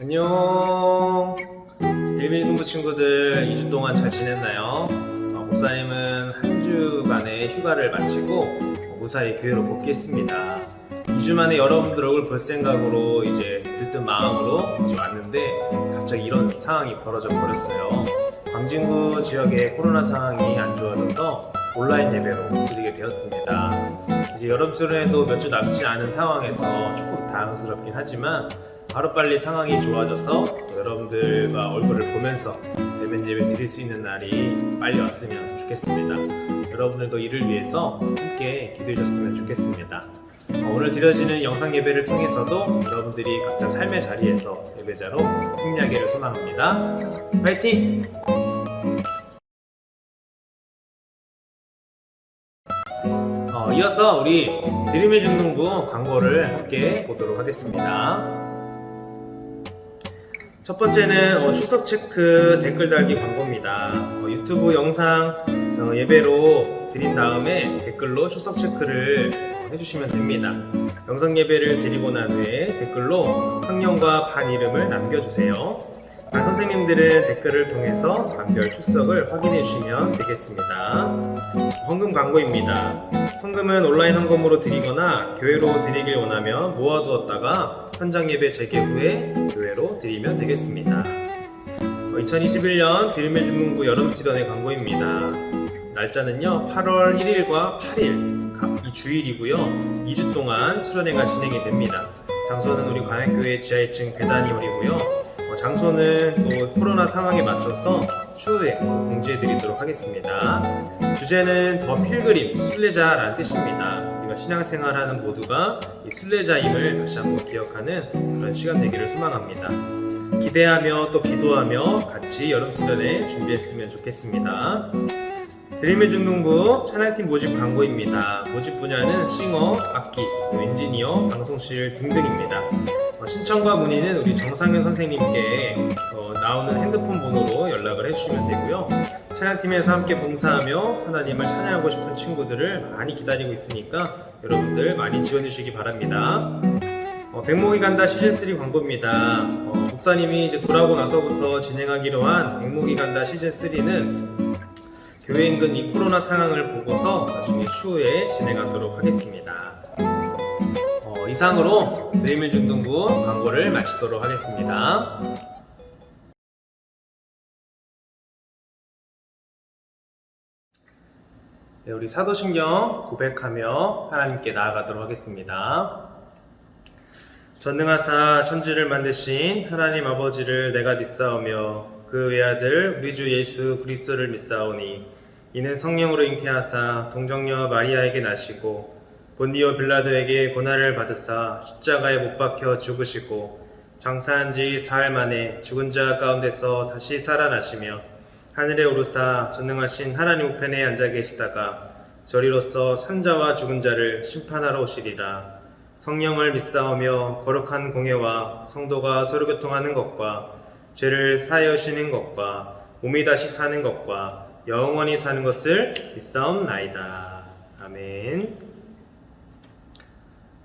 안녕. 일밀공부 친구들 2주 동안 잘 지냈나요? 목사님은 한 주간의 휴가를 마치고 무사히 교회로 복귀했습니다. 2주 만에 여러분들 얼굴 볼 생각으로 이제 들뜬 마음으로 이제 왔는데 갑자기 이런 상황이 벌어져 버렸어요. 광진구 지역의 코로나 상황이 안 좋아져서 온라인 예배로 드리게 되었습니다. 이제 여름 수련회도 몇 주 남지 않은 상황에서 조금 당황스럽긴 하지만 하루빨리 상황이 좋아져서 여러분들과 얼굴을 보면서 대면 예배 드릴 수 있는 날이 빨리 왔으면 좋겠습니다. 여러분들도 이를 위해서 함께 기도해 주셨으면 좋겠습니다. 오늘 드려지는 영상 예배를 통해서도 여러분들이 각자 삶의 자리에서 예배자로 승리하기를 소망합니다. 파이팅! 이어서 우리 드림의 중등부 광고를 함께 보도록 하겠습니다. 첫 번째는 추석 체크 댓글 달기 광고입니다. 유튜브 영상 예배로 드린 다음에 댓글로 추석 체크를 해주시면 됩니다. 영상 예배를 드리고 난 후에 댓글로 학년과 반 이름을 남겨주세요. 반 선생님들은 댓글을 통해서 반별 출석을 확인해 주시면 되겠습니다. 헌금 광고입니다. 헌금은 온라인 헌금으로 드리거나 교회로 드리길 원하면 모아두었다가 현장 예배 재개 후에 교회로 드리면 되겠습니다. 2021년 드림의 중등부 여름 수련회 광고입니다. 날짜는요 8월 1일과 8일 이 주일이고요. 2주 동안 수련회가 진행이 됩니다. 장소는 우리 광양교회 지하 2층 배단이홀이고요. 장소는 또 코로나 상황에 맞춰서 추후에 공지해 드리도록 하겠습니다. 주제는 더 필그림, 순례자라는 뜻입니다. 우리가 신앙생활하는 모두가 이 순례자임을 다시 한번 기억하는 그런 시간 되기를 소망합니다. 기대하며 또 기도하며 같이 여름 수련회 준비했으면 좋겠습니다. 드림의 중등부 찬양팀 모집 광고입니다. 모집 분야는 싱어, 악기, 엔지니어, 방송실 등등입니다. 신청과 문의는 우리 정상현 선생님께 나오는 핸드폰 번호로 연락을 해주시면 되고요. 찬양팀에서 함께 봉사하며 하나님을 찬양하고 싶은 친구들을 많이 기다리고 있으니까 여러분들 많이 지원해 주시기 바랍니다. 백목이 간다 시즌3 광고입니다. 목사님이 이제 돌아오고 나서부터 진행하기로 한 백목이 간다 시즌3는 교회 인근 이 코로나 상황을 보고서 나중에 추후에 진행하도록 하겠습니다. 이상으로 드림의 중등부 광고를 마치도록 하겠습니다. 네, 우리 사도신경 고백하며 하나님께 나아가도록 하겠습니다. 전능하사 천지를 만드신 하나님 아버지를 내가 믿사오며 그 외아들 우리 주 예수 그리스도를 믿사오니 이는 성령으로 잉태하사 동정녀 마리아에게 나시고 본디오 빌라도에게 고난을 받으사 십자가에 못 박혀 죽으시고 장사한 지 사흘 만에 죽은 자 가운데서 다시 살아나시며 하늘에 오르사 전능하신 하나님 우편에 앉아 계시다가 저리로서 산자와 죽은 자를 심판하러 오시리라. 성령을 믿사오며 거룩한 공예와 성도가 서로 교통하는 것과 죄를 사하여 주시는 것과 몸이 다시 사는 것과 영원히 사는 것을 믿사옵나이다. 아멘.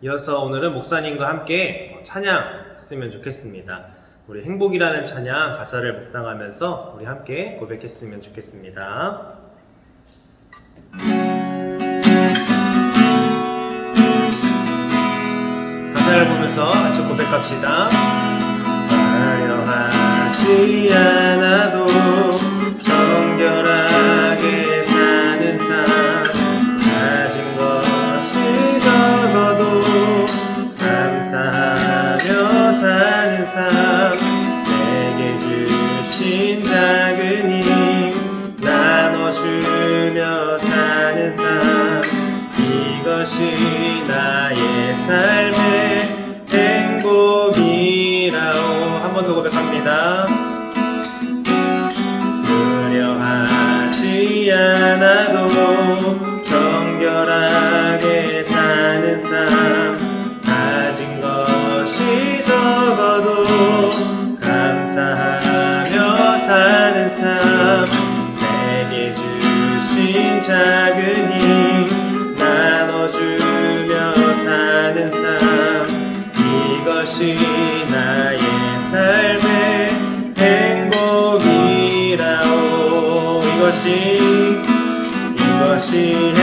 이어서 오늘은 목사님과 함께 찬양 했으면 좋겠습니다. 우리 행복이라는 찬양 가사를 묵상하면서 우리 함께 고백했으면 좋겠습니다. 가사를 보면서 같이 고백합시다. 화려하지 않아도 정결하게 사는 삶 가진 것이 적어도 감사하며 사는 삶 내게 주신 작은 힘 나눠주며 사는 삶 이것이 나의 삶의 행복이라오. 한 번 더 고백합니다. 두려워하지 않아도 정결하게 사는 삶 가진 것이 적어도 감사하며 사는 삶 내게 주신 작은 힘 나눠주며 사는 삶 이것이 나의 삶 이것이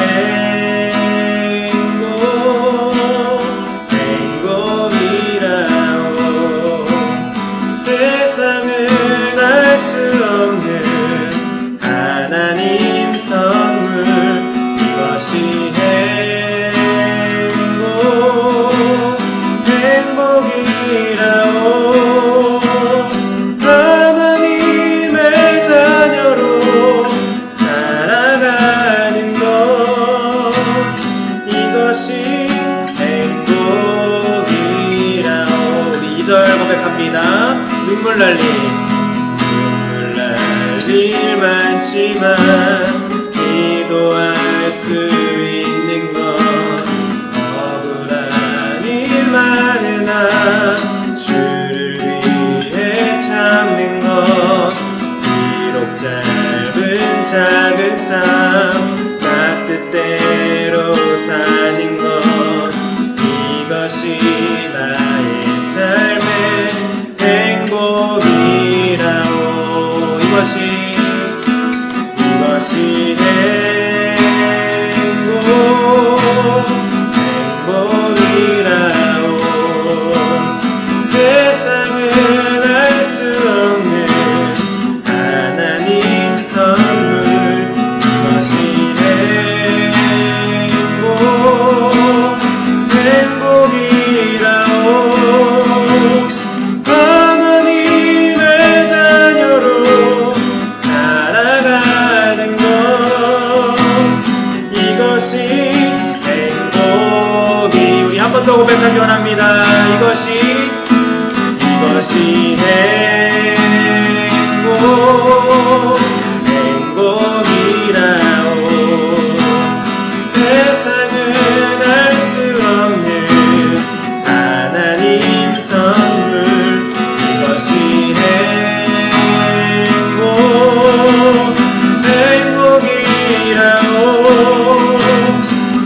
행복이라오. 세상은 알 수 없는 하나님 선물. 이것이 행복이라오. 하나님의 자녀로 살아가는 것, 이것이 행복이라오. 우리 2절 고백합니다. 눈물 날릴 많지만 기도할 수 있는 것, 억울한 일 많으나 주를 위해 참는 것, 비록 짧은 작은 삶 따뜻대로 사는 것, 이것이 나의 삶의 행복이라오. 이것이 행복이라오. 세상은 알 수 없는 하나님 선물. 이것이 행복이라오. 하나님의 자녀로 살아가는 것, 이것이 행복이. 우리 한 번 더 고백하기 원합니다. 이것이 행복이라오. 세상은 알 수 없는 하나님 선물. 이것이 행복이라오.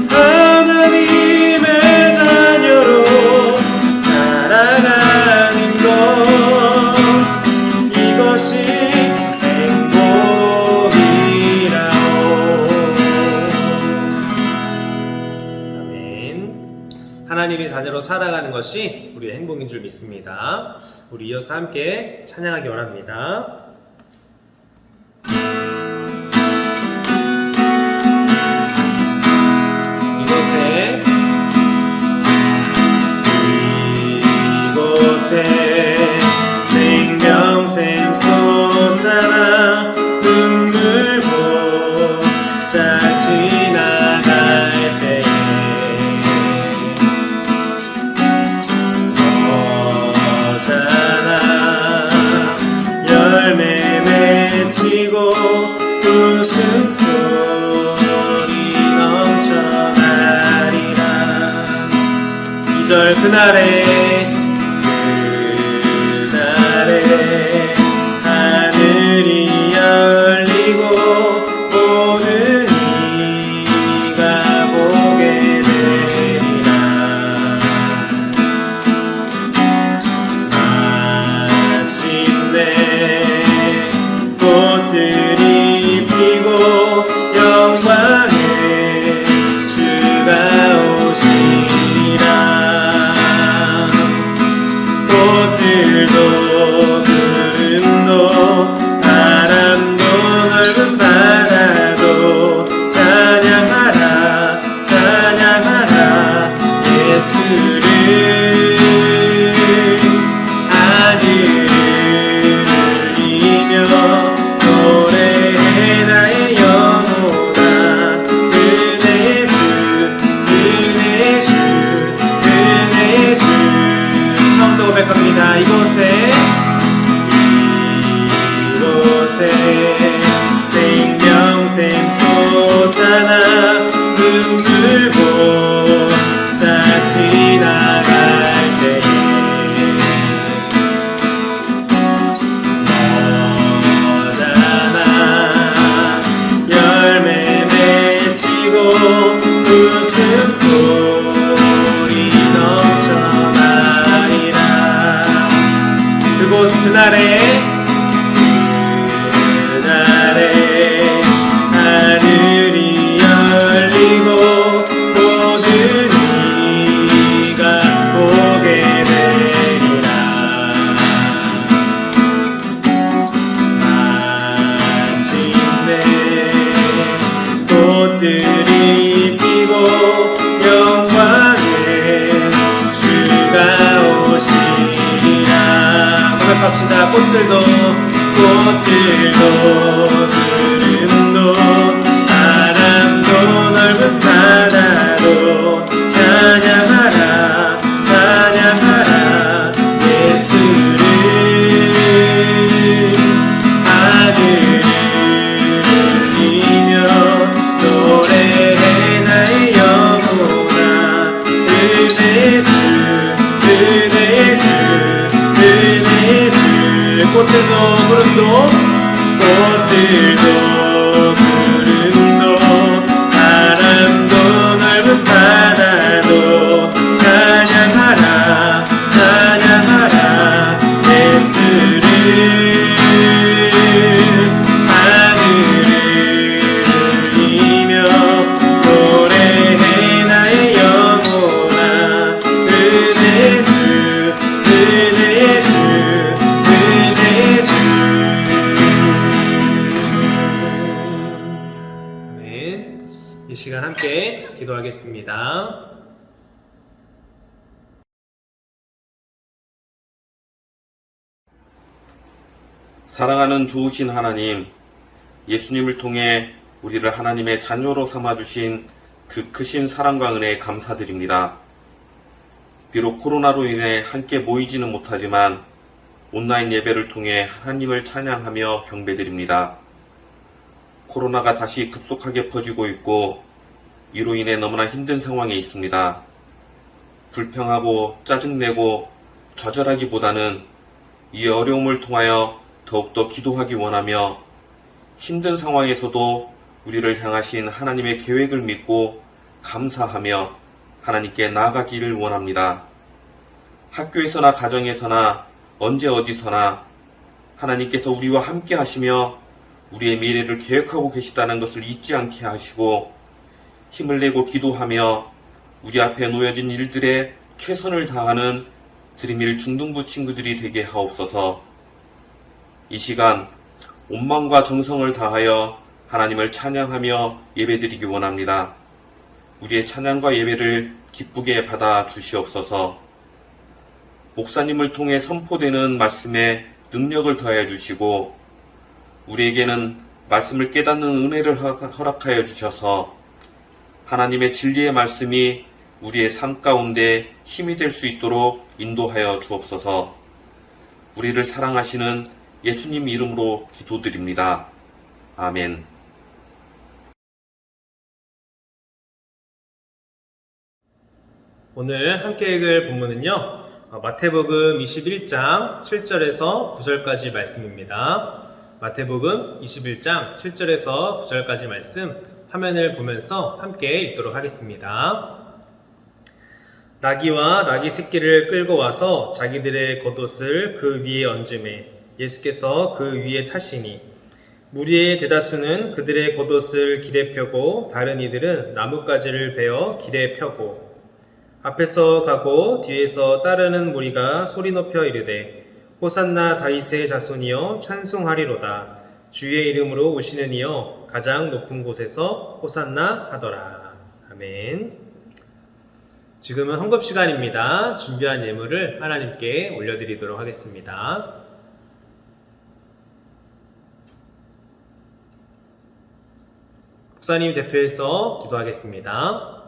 하나님의 자녀로 살아가는 것, 이것이 행복이라오. 아멘. 하나님의 자녀로 살아가는 것이 우리의 행복인 줄 믿습니다. 우리 이어서 함께 찬양하기 원합니다. 이곳에 생명샘 솟아나 눈물 보자 지나갈 때에 거잖아 열매 맺히고 웃음소리 넘쳐나리라. 2절 그날에 하늘이 열리고 모든 이가 보게 되리라. 마침내 꽃들이 피고 영광의 주가 오시리라. 꽃들도 구름도 바람도 넓은 바다도 찬양하라 찬양하라 예수를. 하늘을 울리며 노래해 나의 영혼아. 은혜 주 은혜 주 은혜 주. 처음부터 고백합니다. 이곳에 생명샘 솟아나 눈물 보자 지나갈 때에 거잖아 열매 맺히고 웃음소리 넘쳐나리라. 그곳 그날에 하늘이 꽃들이 피고 영광의 주가 오시리라. 고백합시다. 꽃들도 구름도 바람도 넓은 바다도 찬양하라 찬양하라 예수를. 하늘을 울리며 노래해 나의 영혼아. 은혜 주 은혜 주 은혜 주. 꽃들도 구름도 바람도 넓은 바다도 찬양하라 찬양하라 예수를. 하늘을 울리며 노래해 나의 영혼아. 은혜 주 은혜 주 은혜 주. 아멘. 이 시간 함께 기도하겠습니다. 사랑하는 좋으신 하나님, 예수님을 통해 우리를 하나님의 자녀로 삼아주신 그 크신 사랑과 은혜에 감사드립니다. 비록 코로나로 인해 함께 모이지는 못하지만 온라인 예배를 통해 하나님을 찬양하며 경배드립니다. 코로나가 다시 급속하게 퍼지고 있고 이로 인해 너무나 힘든 상황에 있습니다. 불평하고 짜증내고 좌절하기보다는 이 어려움을 통하여 더욱더 기도하기 원하며 힘든 상황에서도 우리를 향하신 하나님의 계획을 믿고 감사하며 하나님께 나아가기를 원합니다. 학교에서나 가정에서나 언제 어디서나 하나님께서 우리와 함께 하시며 우리의 미래를 계획하고 계시다는 것을 잊지 않게 하시고 힘을 내고 기도하며 우리 앞에 놓여진 일들에 최선을 다하는 드림일 중등부 친구들이 되게 하옵소서. 이 시간 온 마음과 정성을 다하여 하나님을 찬양하며 예배드리기 원합니다. 우리의 찬양과 예배를 기쁘게 받아 주시옵소서. 목사님을 통해 선포되는 말씀에 능력을 더하여 주시고 우리에게는 말씀을 깨닫는 은혜를 허락하여 주셔서 하나님의 진리의 말씀이 우리의 삶 가운데 힘이 될 수 있도록 인도하여 주옵소서. 우리를 사랑하시는 예수님 이름으로 기도드립니다. 아멘. 오늘 함께 읽을 본문은요, 마태복음 21장 7절에서 9절까지 말씀입니다. 마태복음 21장 7절에서 9절까지 말씀 화면을 보면서 함께 읽도록 하겠습니다. 나귀와 나귀 새끼를 끌고 와서 자기들의 겉옷을 그 위에 얹음에 예수께서 그 위에 타시니 무리의 대다수는 그들의 겉옷을 길에 펴고 다른 이들은 나뭇가지를 베어 길에 펴고 앞에서 가고 뒤에서 따르는 무리가 소리 높여 이르되 호산나 다윗의 자손이여 찬송하리로다. 주의 이름으로 오시는 이여 가장 높은 곳에서 호산나 하더라. 아멘. 지금은 헌금 시간입니다. 준비한 예물을 하나님께 올려드리도록 하겠습니다. 목사님 대표해서 기도하겠습니다.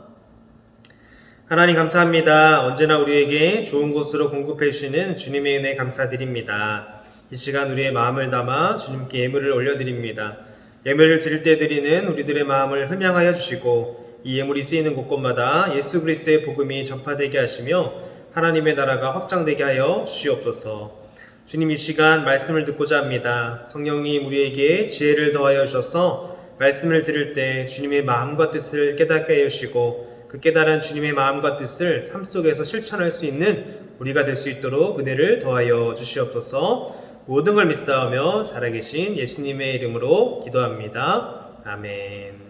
하나님 감사합니다. 언제나 우리에게 좋은 곳으로 공급해 주시는 주님의 은혜 감사드립니다. 이 시간 우리의 마음을 담아 주님께 예물을 올려드립니다. 예물을 드릴 때 드리는 우리들의 마음을 흠양하여 주시고 이 예물이 쓰이는 곳곳마다 예수 그리스도의 복음이 전파되게 하시며 하나님의 나라가 확장되게 하여 주시옵소서. 주님, 이 시간 말씀을 듣고자 합니다. 성령님 우리에게 지혜를 더하여 주셔서 말씀을 들을 때 주님의 마음과 뜻을 깨닫게 하여 주시고 그 깨달은 주님의 마음과 뜻을 삶 속에서 실천할 수 있는 우리가 될 수 있도록 은혜를 더하여 주시옵소서. 모든 걸 믿사오며 살아계신 예수님의 이름으로 기도합니다. 아멘.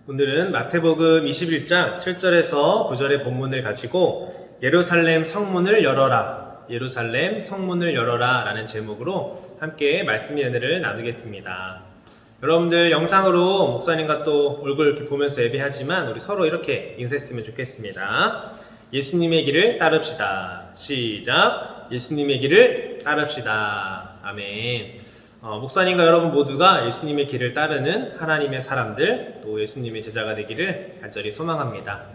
오늘은 마태복음 21장 7절에서 9절의 본문을 가지고 예루살렘 성문을 열어라 예루살렘 성문을 열어라 라는 제목으로 함께 말씀의 은혜를 나누겠습니다. 여러분들 영상으로 목사님과 또 얼굴 이렇게 보면서 예배하지만 우리 서로 이렇게 인사했으면 좋겠습니다. 예수님의 길을 따릅시다. 시작. 예수님의 길을 따릅시다. 아멘. 목사님과 여러분 모두가 예수님의 길을 따르는 하나님의 사람들, 또 예수님의 제자가 되기를 간절히 소망합니다.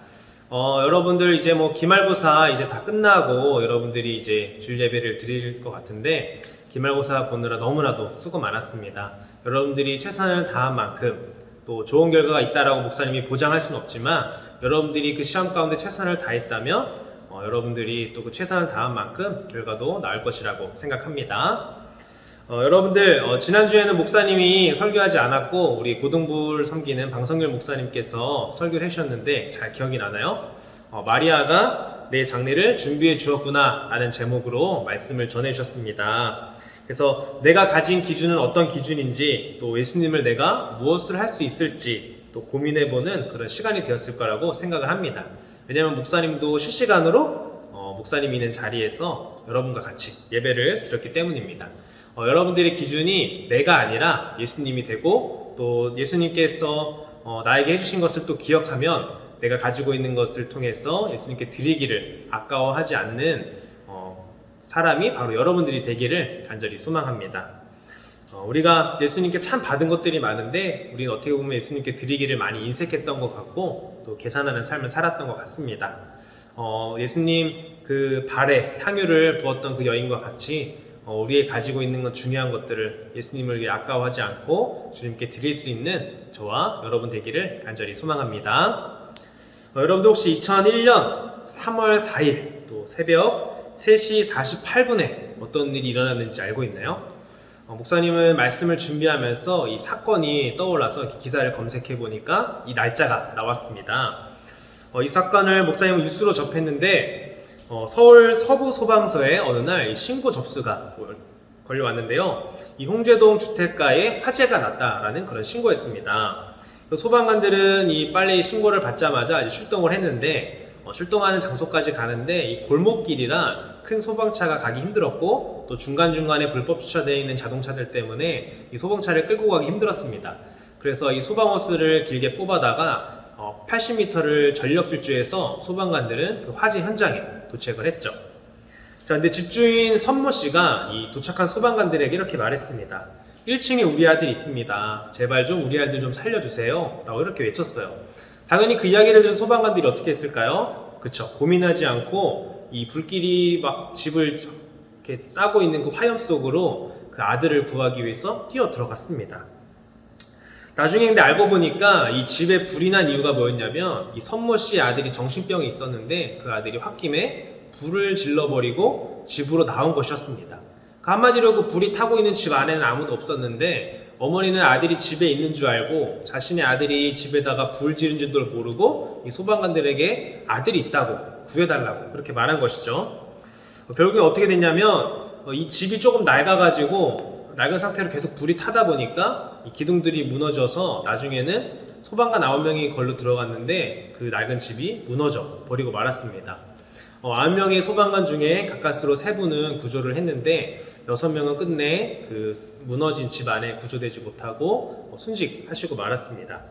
여러분들 이제 뭐 기말고사 이제 다 끝나고 여러분들이 이제 주일 예배를 드릴 것 같은데 기말고사 보느라 너무나도 수고 많았습니다. 여러분들이 최선을 다한 만큼 또 좋은 결과가 있다라고 목사님이 보장할 수는 없지만 여러분들이 그 시험 가운데 최선을 다했다면 여러분들이 또 그 최선을 다한 만큼 결과도 나을 것이라고 생각합니다. 여러분들 지난주에는 목사님이 설교하지 않았고 우리 고등부를 섬기는 방성길 목사님께서 설교를 해주셨는데 잘 기억이 나나요? 마리아가 내 장례를 준비해 주었구나 라는 제목으로 말씀을 전해 주셨습니다. 그래서 내가 가진 기준은 어떤 기준인지 또 예수님을 내가 무엇을 할 수 있을지 또 고민해보는 그런 시간이 되었을 거라고 생각을 합니다. 왜냐하면 목사님도 실시간으로 목사님이 있는 자리에서 여러분과 같이 예배를 드렸기 때문입니다. 여러분들의 기준이 내가 아니라 예수님이 되고 또 예수님께서 나에게 해주신 것을 또 기억하면 내가 가지고 있는 것을 통해서 예수님께 드리기를 아까워하지 않는 사람이 바로 여러분들이 되기를 간절히 소망합니다. 우리가 예수님께 참 받은 것들이 많은데 우리는 어떻게 보면 예수님께 드리기를 많이 인색했던 것 같고 또 계산하는 삶을 살았던 것 같습니다. 예수님 그 발에 향유를 부었던 그 여인과 같이 우리의 가지고 있는 건 중요한 것들을 예수님을 위해 아까워하지 않고 주님께 드릴 수 있는 저와 여러분 되기를 간절히 소망합니다. 여러분도 혹시 2001년 3월 4일 또 새벽 3시 48분에 어떤 일이 일어났는지 알고 있나요? 목사님은 말씀을 준비하면서 이 사건이 떠올라서 기사를 검색해 보니까 이 날짜가 나왔습니다. 이 사건을 목사님은 뉴스로 접했는데 서울 서부소방서에 어느 날 신고 접수가 걸려왔는데요. 이 홍제동 주택가에 화재가 났다라는 그런 신고였습니다. 소방관들은 이 빨리 신고를 받자마자 이제 출동을 했는데 출동하는 장소까지 가는데 이 골목길이라 큰 소방차가 가기 힘들었고 또 중간중간에 불법 주차되어 있는 자동차들 때문에 이 소방차를 끌고 가기 힘들었습니다. 그래서 이 소방호스를 길게 뽑아다가 80m를 전력 질주해서 소방관들은 그 화재 현장에 도착을 했죠. 자, 근데 집주인 선모 씨가 이 도착한 소방관들에게 이렇게 말했습니다. 1층에 우리 아들이 있습니다. 제발 좀 우리 아들 좀 살려주세요. 라고 이렇게 외쳤어요. 당연히 그 이야기를 들은 소방관들이 어떻게 했을까요? 그쵸. 고민하지 않고 이 불길이 막 집을 이렇게 싸고 있는 그 화염 속으로 그 아들을 구하기 위해서 뛰어 들어갔습니다. 나중에 근데 알고 보니까 이 집에 불이 난 이유가 뭐였냐면 이 선모 씨의 아들이 정신병이 있었는데 그 아들이 홧김에 불을 질러버리고 집으로 나온 것이었습니다. 한마디로 그 불이 타고 있는 집 안에는 아무도 없었는데 어머니는 아들이 집에 있는 줄 알고 자신의 아들이 집에다가 불 지른 줄도 모르고 이 소방관들에게 아들이 있다고 구해달라고 그렇게 말한 것이죠. 결국에 어떻게 됐냐면 이 집이 조금 낡아가지고 낡은 상태로 계속 불이 타다 보니까 이 기둥들이 무너져서 나중에는 소방관 9명이 걸로 들어갔는데 그 낡은 집이 무너져 버리고 말았습니다. 9명의 소방관 중에 가까스로 3분은 구조를 했는데 6명은 끝내 그 무너진 집 안에 구조되지 못하고 순직하시고 말았습니다.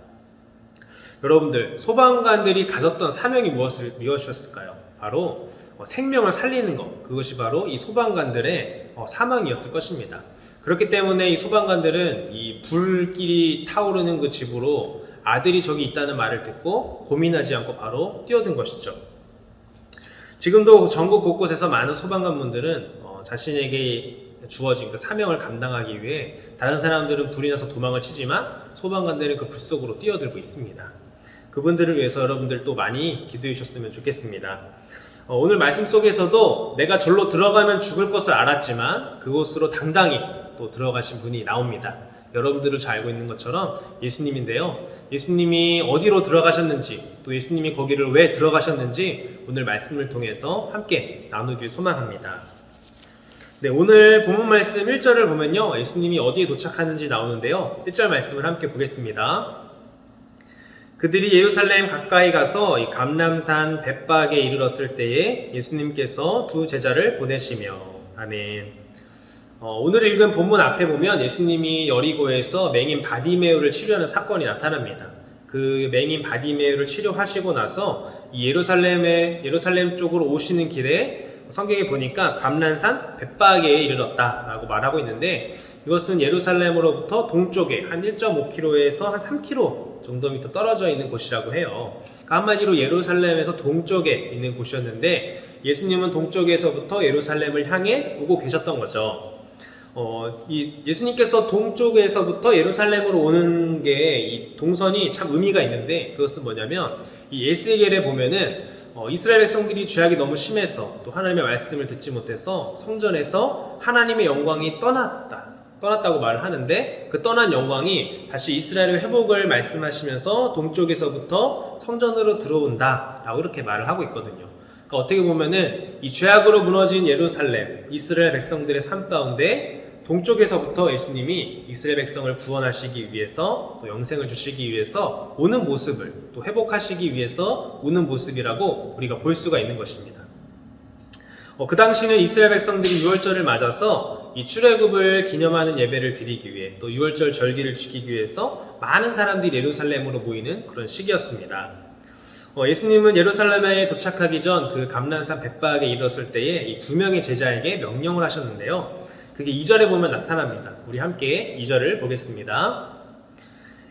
여러분들, 소방관들이 가졌던 사명이 무엇이었을까요? 바로 생명을 살리는 것, 그것이 바로 이 소방관들의 사명이었을 것입니다. 그렇기 때문에 이 소방관들은 이 불길이 타오르는 그 집으로 아들이 저기 있다는 말을 듣고 고민하지 않고 바로 뛰어든 것이죠. 지금도 전국 곳곳에서 많은 소방관분들은 자신에게 주어진 그 사명을 감당하기 위해 다른 사람들은 불이 나서 도망을 치지만 소방관들은 그 불 속으로 뛰어들고 있습니다. 그분들을 위해서 여러분들 또 많이 기도해 주셨으면 좋겠습니다. 오늘 말씀 속에서도 내가 절로 들어가면 죽을 것을 알았지만 그곳으로 당당히 또 들어가신 분이 나옵니다. 여러분들을 잘 알고 있는 것처럼 예수님인데요. 예수님이 어디로 들어가셨는지 또 예수님이 거기를 왜 들어가셨는지 오늘 말씀을 통해서 함께 나누길 소망합니다. 네, 오늘 본문 말씀 1절을 보면요. 예수님이 어디에 도착하는지 나오는데요. 1절 말씀을 함께 보겠습니다. 그들이 예루살렘 가까이 가서 이 감람산 벳박에 이르렀을 때에 예수님께서 두 제자를 보내시며 아멘. 오늘 읽은 본문 앞에 보면 예수님이 여리고에서 맹인 바디메오를 치료하는 사건이 나타납니다. 그 맹인 바디메오를 치료하시고 나서 이 예루살렘 쪽으로 오시는 길에 성경에 보니까 감람산 벳박에 이르렀다라고 말하고 있는데, 이것은 예루살렘으로부터 동쪽에 한 1.5km에서 한 3km 정도 떨어져 있는 곳이라고 해요. 그러니까 한마디로 예루살렘에서 동쪽에 있는 곳이었는데 예수님은 동쪽에서부터 예루살렘을 향해 오고 계셨던 거죠. 예수님께서 동쪽에서부터 예루살렘으로 오는 게 이 동선이 참 의미가 있는데, 그것은 뭐냐면 이 에스겔에 보면은 이스라엘 백성들이 죄악이 너무 심해서 또 하나님의 말씀을 듣지 못해서 성전에서 하나님의 영광이 떠났다고 말을 하는데, 그 떠난 영광이 다시 이스라엘의 회복을 말씀하시면서 동쪽에서부터 성전으로 들어온다 라고 이렇게 말을 하고 있거든요. 그러니까 어떻게 보면은 이 죄악으로 무너진 예루살렘, 이스라엘 백성들의 삶 가운데 동쪽에서부터 예수님이 이스라엘 백성을 구원하시기 위해서 또 영생을 주시기 위해서 오는 모습을, 또 회복하시기 위해서 오는 모습이라고 우리가 볼 수가 있는 것입니다. 그 당시는 이스라엘 백성들이 유월절을 맞아서 이 출애굽을 기념하는 예배를 드리기 위해, 또 유월절 절기를 지키기 위해서 많은 사람들이 예루살렘으로 모이는 그런 시기였습니다. 예수님은 예루살렘에 도착하기 전 그 감람산 벳박에 이르렀을 때에 이 두 명의 제자에게 명령을 하셨는데요. 그게 2절에 보면 나타납니다. 우리 함께 2절을 보겠습니다.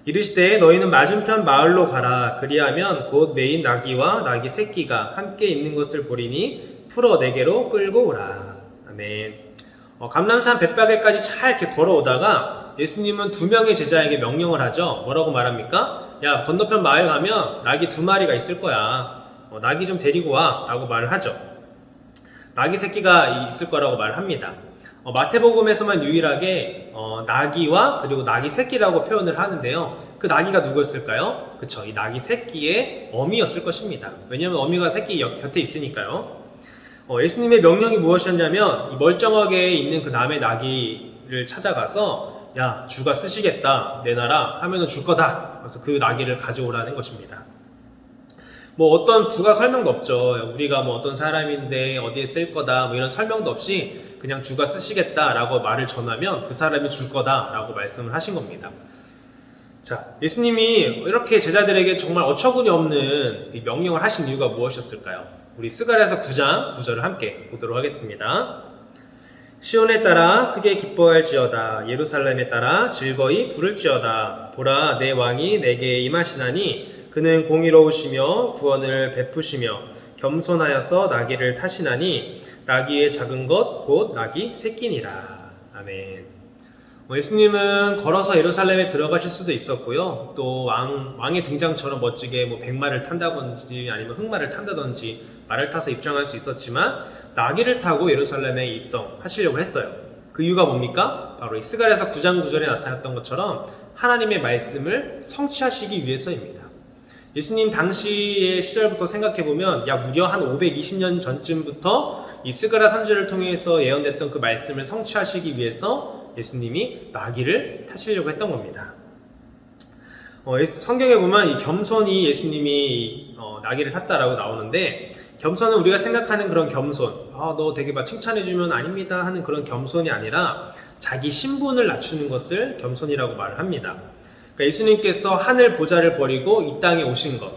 이르시되 너희는 맞은편 마을로 가라. 그리하면 곧 매인 나귀와 나귀 새끼가 함께 있는 것을 보리니 풀어 내게로 끌고 오라. 아멘. 감람산 벳박에까지 잘 이렇게 걸어오다가 예수님은 두 명의 제자에게 명령을 하죠. 뭐라고 말합니까? 야, 건너편 마을 가면 나귀 2마리가 있을 거야. 나귀 좀 데리고 와 라고 말을 하죠. 나귀 새끼가 있을 거라고 말을 합니다. 마태복음에서만 유일하게 나귀와 그리고 나귀 새끼라고 표현을 하는데요. 그 나귀가 누구였을까요? 그쵸, 이 나귀 새끼의 어미였을 것입니다. 왜냐하면 어미가 새끼 곁에 있으니까요. 예수님의 명령이 무엇이었냐면 이 멀쩡하게 있는 그 남의 나귀를 찾아가서 야, 주가 쓰시겠다, 내놔라 하면은 줄 거다. 그래서 그 나귀를 가져오라는 것입니다. 어떤 부가 설명도 없죠. 우리가 어떤 사람인데 어디에 쓸 거다 이런 설명도 없이 그냥 주가 쓰시겠다라고 말을 전하면 그 사람이 줄 거다라고 말씀을 하신 겁니다. 자, 예수님이 이렇게 제자들에게 정말 어처구니 없는 명령을 하신 이유가 무엇이었을까요? 우리 스가랴서 9장 9절을 함께 보도록 하겠습니다. 시온에 따라 크게 기뻐할지어다. 예루살렘에 따라 즐거이 부를지어다. 보라, 내 왕이 내게 임하시나니 그는 공의로우시며 구원을 베푸시며 겸손하여서 나귀를 타시나니 나귀의 작은 것 곧 나귀 새끼니라. 아멘. 예수님은 걸어서 예루살렘에 들어가실 수도 있었고요. 또 왕의 등장처럼 멋지게 100마를 탄다든지 아니면 흑마를 탄다든지 말을 타서 입장할 수 있었지만 나귀를 타고 예루살렘에 입성하시려고 했어요. 그 이유가 뭡니까? 바로 이 스가랴서 9장 9절에 나타났던 것처럼 하나님의 말씀을 성취하시기 위해서입니다. 예수님 당시의 시절부터 생각해보면 약 무려 한 520년 전쯤부터 이 스가랴 선지자를 통해서 예언됐던 그 말씀을 성취하시기 위해서 예수님이 나귀를 타시려고 했던 겁니다. 성경에 보면 이 겸손이 예수님이 나귀를 탔다라고 나오는데, 겸손은 우리가 생각하는 그런 겸손, 너 되게 막 칭찬해주면 아닙니다 하는 그런 겸손이 아니라 자기 신분을 낮추는 것을 겸손이라고 말을 합니다. 그러니까 예수님께서 하늘 보좌를 버리고 이 땅에 오신 것,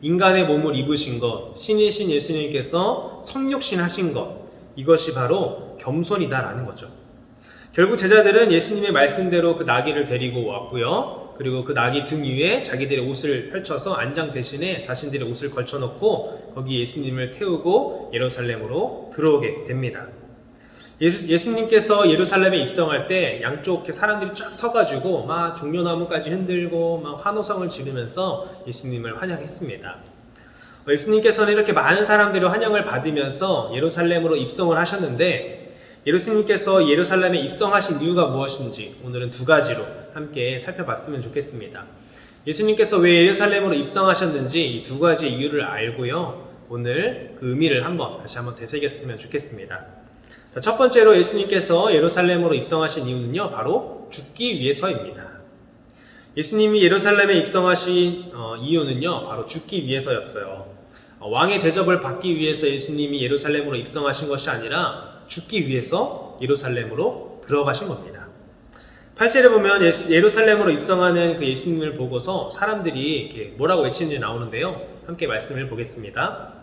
인간의 몸을 입으신 것, 신이신 예수님께서 성육신 하신 것, 이것이 바로 겸손이다라는 거죠. 결국 제자들은 예수님의 말씀대로 그 나귀를 데리고 왔고요. 그리고 그 나귀 등 위에 자기들의 옷을 펼쳐서 안장 대신에 자신들의 옷을 걸쳐놓고 거기 예수님을 태우고 예루살렘으로 들어오게 됩니다. 예수님께서 예루살렘에 입성할 때 양쪽 사람들이 쫙 서가지고 막 종려나무까지 흔들고 막 환호성을 지르면서 예수님을 환영했습니다. 예수님께서는 이렇게 많은 사람들의 환영을 받으면서 예루살렘으로 입성을 하셨는데, 예수님께서 예루살렘에 입성하신 이유가 무엇인지 오늘은 두 가지로 함께 살펴봤으면 좋겠습니다. 예수님께서 왜 예루살렘으로 입성하셨는지 이 두 가지 이유를 알고요, 오늘 그 의미를 다시 한번 되새겼으면 좋겠습니다. 자, 첫 번째로 예수님께서 예루살렘으로 입성하신 이유는요, 바로 죽기 위해서입니다. 예수님이 예루살렘에 입성하신 이유는요, 바로 죽기 위해서였어요. 왕의 대접을 받기 위해서 예수님이 예루살렘으로 입성하신 것이 아니라 죽기 위해서 예루살렘으로 들어가신 겁니다. 8절에 보면 예루살렘으로 입성하는 그 예수님을 보고서 사람들이 이렇게 뭐라고 외치는지 나오는데요. 함께 말씀을 보겠습니다.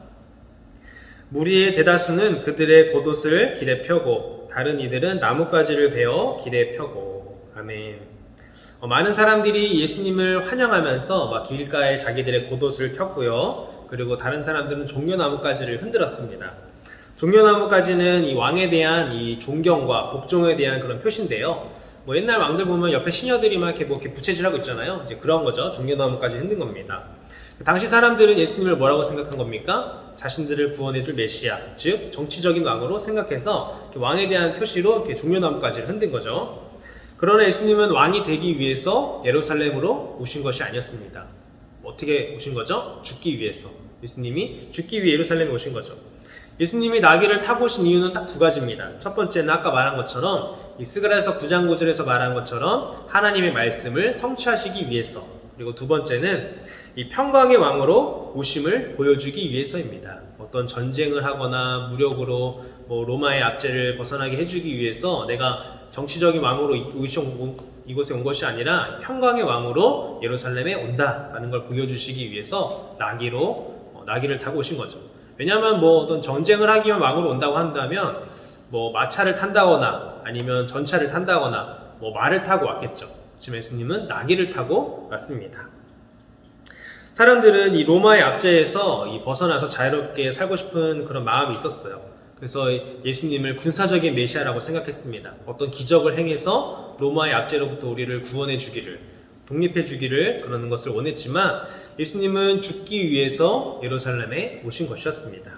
무리의 대다수는 그들의 겉옷을 길에 펴고 다른 이들은 나뭇가지를 베어 길에 펴고. 아멘. 많은 사람들이 예수님을 환영하면서 막 길가에 자기들의 겉옷을 폈고요. 그리고 다른 사람들은 종려나뭇가지를 흔들었습니다. 종려나뭇가지는 이 왕에 대한 이 존경과 복종에 대한 그런 표시인데요. 뭐 옛날 왕들 보면 옆에 시녀들이 막 이렇게 부채질하고 있잖아요. 이제 그런 거죠. 종려나뭇가지 흔든 겁니다. 당시 사람들은 예수님을 뭐라고 생각한 겁니까? 자신들을 구원해줄 메시아, 즉 정치적인 왕으로 생각해서 왕에 대한 표시로 이렇게 종려나뭇가지를 흔든 거죠. 그러나 예수님은 왕이 되기 위해서 예루살렘으로 오신 것이 아니었습니다. 어떻게 오신 거죠? 죽기 위해서. 예수님이 죽기 위해 예루살렘에 오신 거죠. 예수님이 나귀를 타고 오신 이유는 딱 두 가지입니다. 첫 번째는 아까 말한 것처럼 이 스가랴서 9장 9절에서 말한 것처럼 하나님의 말씀을 성취하시기 위해서, 그리고 두 번째는 이 평강의 왕으로 오심을 보여주기 위해서입니다. 어떤 전쟁을 하거나 무력으로 로마의 압제를 벗어나게 해주기 위해서 내가 정치적인 왕으로 이곳에 온 것이 아니라 평강의 왕으로 예루살렘에 온다라는 걸 보여주시기 위해서 나귀를 타고 오신 거죠. 왜냐하면 어떤 전쟁을 하기 위한 왕으로 온다고 한다면 마차를 탄다거나 아니면 전차를 탄다거나 말을 타고 왔겠죠. 지금 예수님은 나귀를 타고 왔습니다. 사람들은 이 로마의 압제에서 벗어나서 자유롭게 살고 싶은 그런 마음이 있었어요. 그래서 예수님을 군사적인 메시아라고 생각했습니다. 어떤 기적을 행해서 로마의 압제로부터 우리를 구원해 주기를, 독립해 주기를 그러는 것을 원했지만 예수님은 죽기 위해서 예루살렘에 오신 것이었습니다.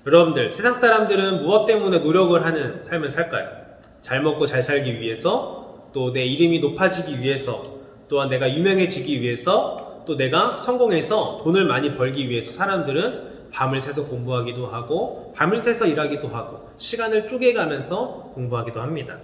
여러분들, 세상 사람들은 무엇 때문에 노력을 하는 삶을 살까요? 잘 먹고 잘 살기 위해서, 또 내 이름이 높아지기 위해서, 또한 내가 유명해지기 위해서, 또 내가 성공해서 돈을 많이 벌기 위해서 사람들은 밤을 새서 공부하기도 하고 밤을 새서 일하기도 하고 시간을 쪼개가면서 공부하기도 합니다.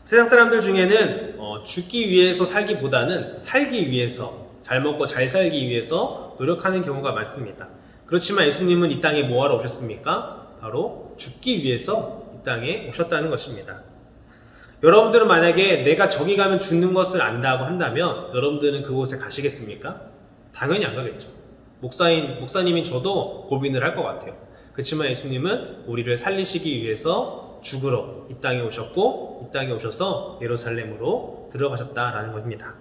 세상 사람들 중에는 죽기 위해서 살기보다는 살기 위해서, 잘 먹고 잘 살기 위해서 노력하는 경우가 많습니다. 그렇지만 예수님은 이 땅에 뭐하러 오셨습니까? 바로 죽기 위해서 이 땅에 오셨다는 것입니다. 여러분들은 만약에 내가 저기 가면 죽는 것을 안다고 한다면 여러분들은 그곳에 가시겠습니까? 당연히 안 가겠죠. 목사님인 저도 고민을 할 것 같아요. 그렇지만 예수님은 우리를 살리시기 위해서 죽으러 이 땅에 오셨고 이 땅에 오셔서 예루살렘으로 들어가셨다라는 겁니다.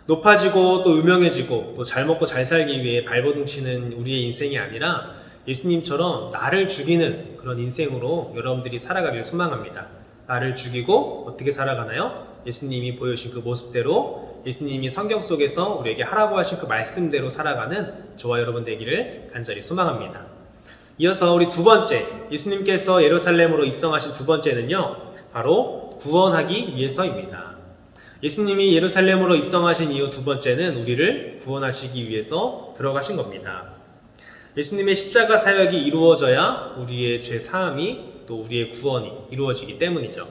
높아지고 또 유명해지고 또 잘 먹고 잘 살기 위해 발버둥 치는 우리의 인생이 아니라 예수님처럼 나를 죽이는 그런 인생으로 여러분들이 살아가길 소망합니다. 나를 죽이고 어떻게 살아가나요? 예수님이 보여주신 그 모습대로, 예수님이 성경 속에서 우리에게 하라고 하신 그 말씀대로 살아가는 저와 여러분 되기를 간절히 소망합니다. 이어서 우리 두 번째, 예수님께서 예루살렘으로 입성하신 두 번째는요, 바로 구원하기 위해서입니다. 예수님이 예루살렘으로 입성하신 이유 두 번째는 우리를 구원하시기 위해서 들어가신 겁니다. 예수님의 십자가 사역이 이루어져야 우리의 죄 사함이 또 우리의 구원이 이루어지기 때문이죠.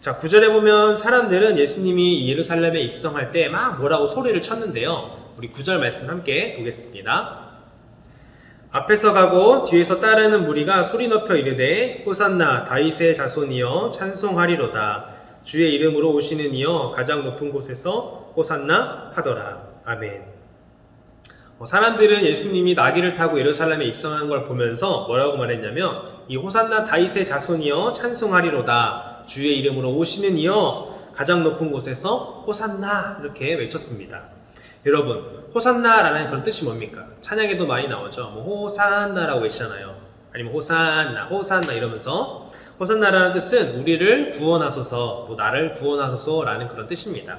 자, 9절에 보면 사람들은 예수님이 예루살렘에 입성할 때 막 뭐라고 소리를 쳤는데요. 우리 9절 말씀 함께 보겠습니다. 앞에서 가고 뒤에서 따르는 무리가 소리 높여 이르되 호산나 다윗의 자손이여 찬송하리로다. 주의 이름으로 오시는 이여 가장 높은 곳에서 호산나 하더라. 아멘. 사람들은 예수님이 나귀를 타고 예루살렘에 입성하는 걸 보면서 뭐라고 말했냐면 이 호산나 다윗의 자손이여 찬송하리로다. 주의 이름으로 오시는 이여 가장 높은 곳에서 호산나 이렇게 외쳤습니다. 여러분, 호산나라는 그런 뜻이 뭡니까? 찬양에도 많이 나오죠. 호산나라고 외치잖아요. 아니면 호산나 이러면서 호산나라는 뜻은 우리를 구원하소서, 또 나를 구원하소서라는 그런 뜻입니다.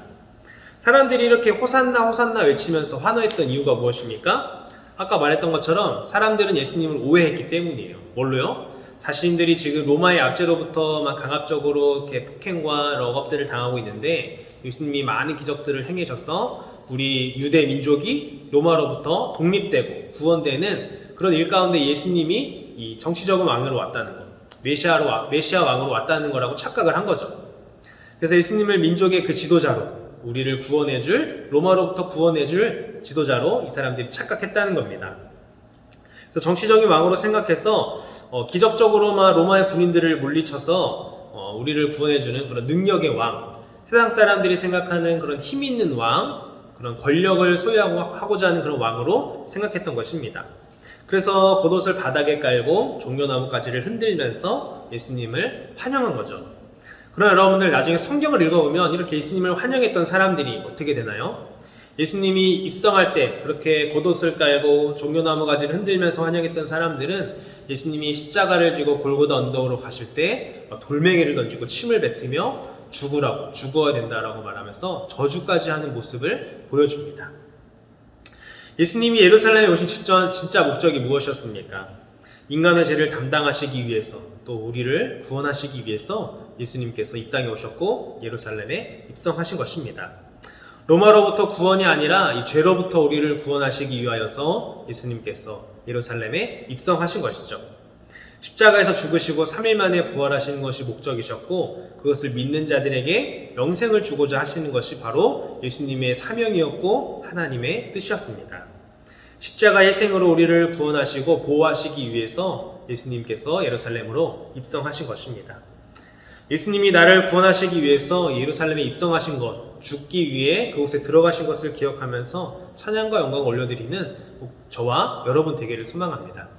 사람들이 이렇게 호산나 외치면서 환호했던 이유가 무엇입니까? 아까 말했던 것처럼 사람들은 예수님을 오해했기 때문이에요. 뭘로요? 자신들이 지금 로마의 압제로부터 강압적으로 이렇게 폭행과 억압들을 당하고 있는데 예수님이 많은 기적들을 행하셔서 우리 유대 민족이 로마로부터 독립되고 구원되는 그런 일 가운데 예수님이 이 정치적인 왕으로 왔다는 것, 메시아 왕으로 왔다는 거라고 착각을 한 거죠. 그래서 예수님을 민족의 그 지도자로, 우리를 구원해줄, 로마로부터 구원해줄 지도자로 이 사람들이 착각했다는 겁니다. 그래서 정치적인 왕으로 생각해서 기적적으로만 로마의 군인들을 물리쳐서 우리를 구원해주는 그런 능력의 왕, 세상 사람들이 생각하는 그런 힘 있는 왕, 그런 권력을 소유하고자 하는 그런 왕으로 생각했던 것입니다. 그래서 겉옷을 바닥에 깔고 종려나무가지를 흔들면서 예수님을 환영한 거죠. 그러나 여러분들 나중에 성경을 읽어보면 이렇게 예수님을 환영했던 사람들이 어떻게 되나요? 예수님이 입성할 때 그렇게 겉옷을 깔고 종려나무가지를 흔들면서 환영했던 사람들은 예수님이 십자가를 지고 골고다 언덕으로 가실 때 돌멩이를 던지고 침을 뱉으며 죽어야 된다라고 말하면서 저주까지 하는 모습을 보여줍니다. 예수님이 예루살렘에 오신 진짜 목적이 무엇이었습니까? 인간의 죄를 담당하시기 위해서, 또 우리를 구원하시기 위해서 예수님께서 이 땅에 오셨고 예루살렘에 입성하신 것입니다. 로마로부터 구원이 아니라 이 죄로부터 우리를 구원하시기 위하여서 예수님께서 예루살렘에 입성하신 것이죠. 십자가에서 죽으시고 3일 만에 부활하시는 것이 목적이셨고, 그것을 믿는 자들에게 영생을 주고자 하시는 것이 바로 예수님의 사명이었고 하나님의 뜻이었습니다. 십자가의 희생으로 우리를 구원하시고 보호하시기 위해서 예수님께서 예루살렘으로 입성하신 것입니다. 예수님이 나를 구원하시기 위해서 예루살렘에 입성하신 것, 죽기 위해 그곳에 들어가신 것을 기억하면서 찬양과 영광을 올려드리는 저와 여러분 되기를 소망합니다.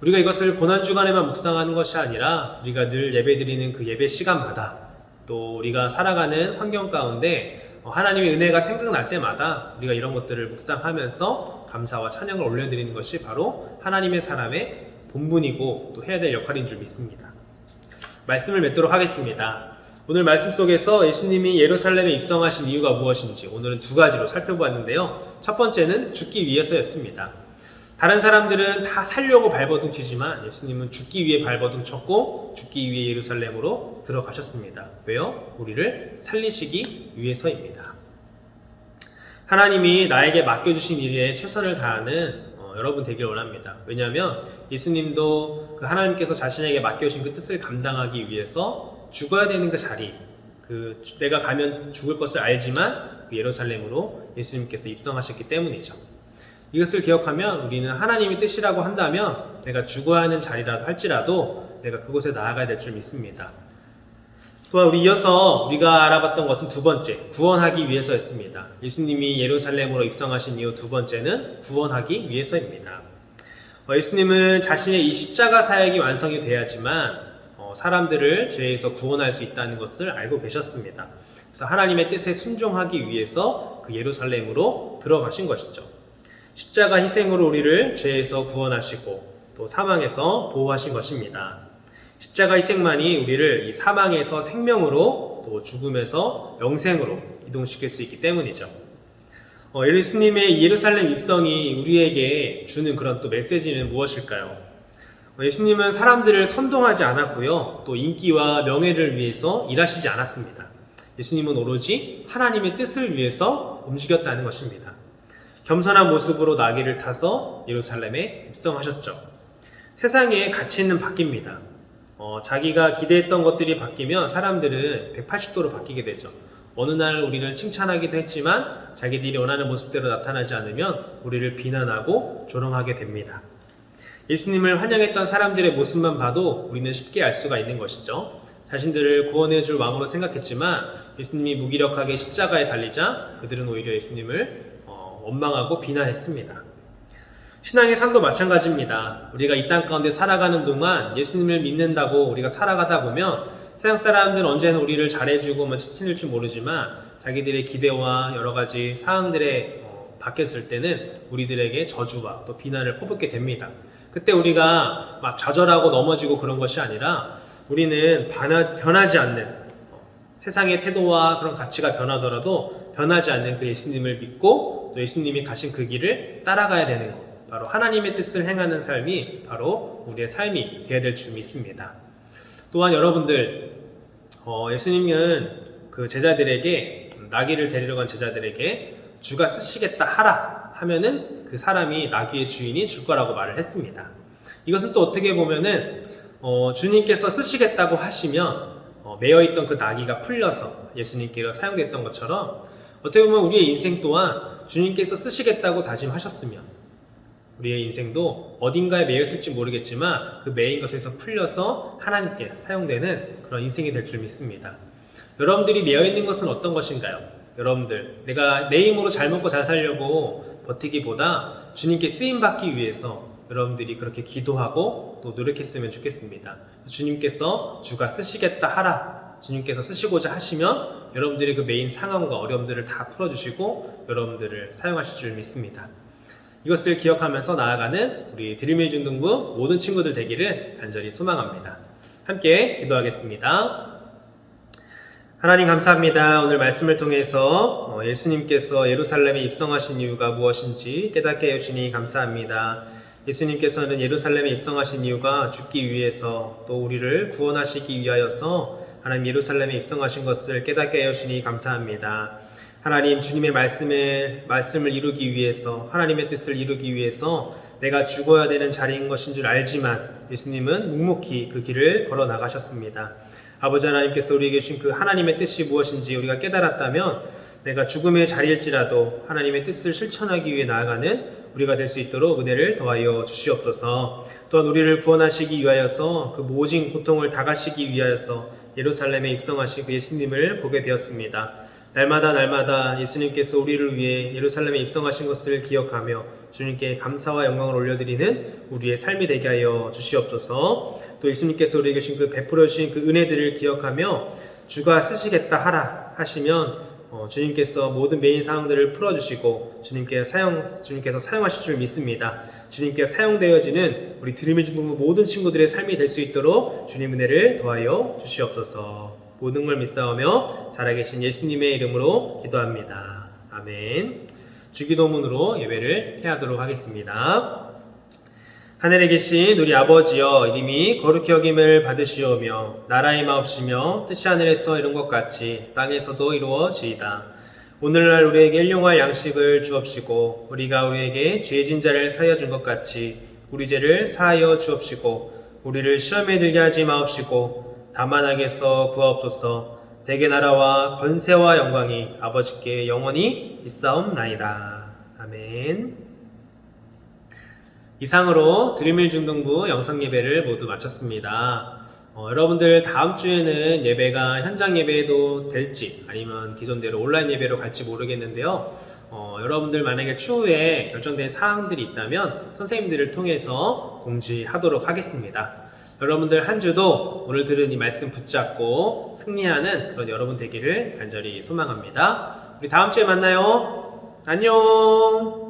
우리가 이것을 고난주간에만 묵상하는 것이 아니라 우리가 늘 예배드리는 그 예배 시간마다, 또 우리가 살아가는 환경 가운데 하나님의 은혜가 생각날 때마다 우리가 이런 것들을 묵상하면서 감사와 찬양을 올려드리는 것이 바로 하나님의 사람의 본분이고 또 해야 될 역할인 줄 믿습니다. 말씀을 맺도록 하겠습니다. 오늘 말씀 속에서 예수님이 예루살렘에 입성하신 이유가 무엇인지 오늘은 두 가지로 살펴보았는데요. 첫 번째는 죽기 위해서였습니다. 다른 사람들은 다 살려고 발버둥치지만 예수님은 죽기 위해 발버둥쳤고 죽기 위해 예루살렘으로 들어가셨습니다. 왜요? 우리를 살리시기 위해서입니다. 하나님이 나에게 맡겨주신 일에 최선을 다하는 여러분 되길 원합니다. 왜냐하면 예수님도 그 하나님께서 자신에게 맡겨주신 그 뜻을 감당하기 위해서 죽어야 되는 그 자리, 내가 가면 죽을 것을 알지만 그 예루살렘으로 예수님께서 입성하셨기 때문이죠. 이것을 기억하면 우리는 하나님의 뜻이라고 한다면 내가 죽어야 하는 자리라도 할지라도 내가 그곳에 나아가야 될 줄 믿습니다. 또한 이어서 우리가 알아봤던 것은 두 번째, 구원하기 위해서였습니다. 예수님이 예루살렘으로 입성하신 이유 두 번째는 구원하기 위해서입니다. 예수님은 자신의 이 십자가 사역이 완성이 돼야지만 사람들을 죄에서 구원할 수 있다는 것을 알고 계셨습니다. 그래서 하나님의 뜻에 순종하기 위해서 그 예루살렘으로 들어가신 것이죠. 십자가 희생으로 우리를 죄에서 구원하시고 또 사망에서 보호하신 것입니다. 십자가 희생만이 우리를 이 사망에서 생명으로 또 죽음에서 영생으로 이동시킬 수 있기 때문이죠. 예수님의 예루살렘 입성이 우리에게 주는 그런 또 메시지는 무엇일까요? 예수님은 사람들을 선동하지 않았고요. 또 인기와 명예를 위해서 일하시지 않았습니다. 예수님은 오로지 하나님의 뜻을 위해서 움직였다는 것입니다. 겸손한 모습으로 나귀를 타서 예루살렘에 입성하셨죠. 세상의 가치는 바뀝니다. 자기가 기대했던 것들이 바뀌면 사람들은 180도로 바뀌게 되죠. 어느 날 우리를 칭찬하기도 했지만 자기들이 원하는 모습대로 나타나지 않으면 우리를 비난하고 조롱하게 됩니다. 예수님을 환영했던 사람들의 모습만 봐도 우리는 쉽게 알 수가 있는 것이죠. 자신들을 구원해줄 왕으로 생각했지만 예수님이 무기력하게 십자가에 달리자 그들은 오히려 예수님을 원망하고 비난했습니다. 신앙의 삶도 마찬가지입니다. 우리가 이 땅 가운데 살아가는 동안 예수님을 믿는다고 우리가 살아가다 보면 세상 사람들은 언제나 우리를 잘해주고 칭찬해줄 줄 모르지만 자기들의 기대와 여러 가지 사항들에 바뀌었을 때는 우리들에게 저주와 또 비난을 퍼붓게 됩니다. 그때 우리가 막 좌절하고 넘어지고 그런 것이 아니라 우리는 변하지 않는 세상의 태도와 그런 가치가 변하더라도 변하지 않는 그 예수님을 믿고 또 예수님이 가신 그 길을 따라가야 되는 것, 바로 하나님의 뜻을 행하는 삶이 바로 우리의 삶이 되어야 될 줄 믿습니다. 또한 여러분들 예수님은 그 제자들에게 나귀를 데리러 간 제자들에게 주가 쓰시겠다 하라 하면은 그 사람이 나귀의 주인이 줄 거라고 말을 했습니다. 이것은 또 어떻게 보면은 주님께서 쓰시겠다고 하시면 매여있던 그 나귀가 풀려서 예수님께로 사용됐던 것처럼 어떻게 보면 우리의 인생 또한 주님께서 쓰시겠다고 다짐하셨으면 우리의 인생도 어딘가에 매여 있을지 모르겠지만 그 매인 것에서 풀려서 하나님께 사용되는 그런 인생이 될 줄 믿습니다. 여러분들이 매여 있는 것은 어떤 것인가요? 여러분들, 내가 내 힘으로 잘 먹고 잘 살려고 버티기보다 주님께 쓰임 받기 위해서 여러분들이 그렇게 기도하고 또 노력했으면 좋겠습니다. 주님께서 주가 쓰시겠다 하라, 주님께서 쓰시고자 하시면 여러분들이 그 메인 상황과 어려움들을 다 풀어주시고 여러분들을 사용하실 줄 믿습니다. 이것을 기억하면서 나아가는 우리 드림일 중등부 모든 친구들 되기를 간절히 소망합니다. 함께 기도하겠습니다. 하나님 감사합니다. 오늘 말씀을 통해서 예수님께서 예루살렘에 입성하신 이유가 무엇인지 깨닫게 해주시니 감사합니다. 예수님께서는 예루살렘에 입성하신 이유가 죽기 위해서 또 우리를 구원하시기 위하여서 하나님 예루살렘에 입성하신 것을 깨닫게 해주시니 감사합니다. 하나님 주님의 말씀을 이루기 위해서 하나님의 뜻을 이루기 위해서 내가 죽어야 되는 자리인 것인 줄 알지만 예수님은 묵묵히 그 길을 걸어 나가셨습니다. 아버지 하나님께서 우리에게 주신 그 하나님의 뜻이 무엇인지 우리가 깨달았다면 내가 죽음의 자리일지라도 하나님의 뜻을 실천하기 위해 나아가는 우리가 될 수 있도록 은혜를 더하여 주시옵소서. 또한 우리를 구원하시기 위하여서 그 모진 고통을 다 가시기 위하여서 예루살렘에 입성하신 그 예수님을 보게 되었습니다. 날마다 예수님께서 우리를 위해 예루살렘에 입성하신 것을 기억하며 주님께 감사와 영광을 올려드리는 우리의 삶이 되게 하여 주시옵소서. 또 예수님께서 우리에게 주신 그 베풀어 주신 그 은혜들을 기억하며 주가 쓰시겠다 하라 하시면 주님께서 모든 메인 상황들을 풀어주시고 주님께서 사용하실 줄 믿습니다. 주님께 사용되어지는 우리 드림일 중등부 모든 친구들의 삶이 될 수 있도록 주님 은혜를 더하여 주시옵소서. 모든 걸 믿사오며 살아계신 예수님의 이름으로 기도합니다. 아멘. 주기도문으로 예배를 해하도록 하겠습니다. 하늘에 계신 우리 아버지여, 이름이 거룩히 여김을 받으시오며 나라의 마옵시며 뜻이 하늘에서 이룬 것 같이 땅에서도 이루어지이다. 오늘날 우리에게 일용할 양식을 주옵시고 우리가 우리에게 죄진 자를 사하여 준 것 같이 우리 죄를 사하여 주옵시고 우리를 시험에 들게 하지 마옵시고 다만 악에서 구하옵소서. 대개 나라와 권세와 영광이 아버지께 영원히 있사옵나이다. 아멘. 이상으로 드림일 중등부 영상 예배를 모두 마쳤습니다. 여러분들 다음 주에는 예배가 현장 예배도 될지 아니면 기존대로 온라인 예배로 갈지 모르겠는데요. 여러분들 만약에 추후에 결정된 사항들이 있다면 선생님들을 통해서 공지하도록 하겠습니다. 여러분들 한 주도 오늘 들은 이 말씀 붙잡고 승리하는 그런 여러분 되기를 간절히 소망합니다. 우리 다음 주에 만나요. 안녕.